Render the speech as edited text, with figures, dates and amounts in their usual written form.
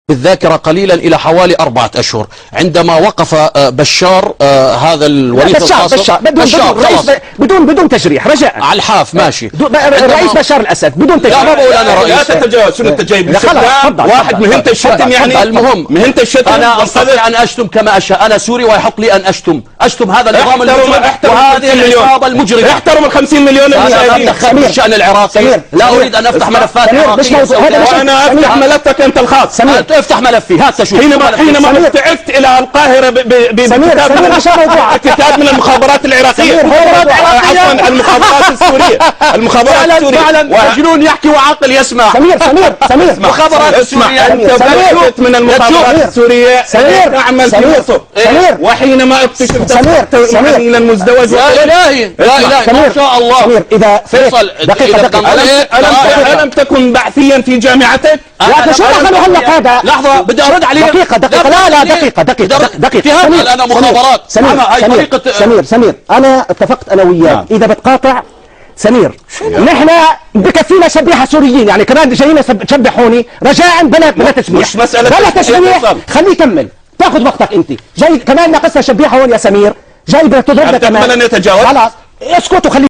بالذاكرة قليلا إلى حوالي 4 أشهر عندما وقف بشار هذا الوريث القاصر بدون تجريح رجاء على الحاف ماشي الرئيس بشار الأسد بدون تجريح. لا ما بقول أنا رئيس. لا تتجاوز شنو التجاوز. واحد مهنته الشتم يعني المهم مهنته الشتم. أنا أستطيع أن أشتم كما أشاء. أنا سوري ويحق لي أن أشتم هذا النظام المجرم وهذه العصابة المجرمة. احترم ال 50 مليون اللي بالشأن العراقي. لا أريد أن أفتح ملفات عراقية. وأنا أفتح ملفك أنت الخاص. افتح ملفي هات تشوف. حينما ابتعثت إلى القاهرة بكتاب من المخابرات العراقية. عفوا المخابرات السورية. المخابرات السورية. فعلا مجنون يحكي وعاقل يسمع. سمير مخابرات السورية. أنت بلغت من المخابرات السورية تعمل في مصر. وحينما اكتشفت عميلا مزدوج. يا إلهي ما شاء الله. إذا فيصل ألم تكن بعثيا في جامعتك؟ لا شو دخلوا هلا هذا؟ لحظة بدي أرد عليه. دقيقة دقيقة أنا مخابرات. سمير أنا اتفقت أنا وياك إذا بتقاطع سمير نحن بكفينا شبيحة سوريين يعني كمان جايين تشبحوني رجاء بلا تشبيح. مش مسألة بلا تشبيح خليه يكمل تاخذ وقتك انت جاي كمان ناقصنا شبيحة هون يا سمير جاي بتضربنا كمان خلاص اسكتوا خلي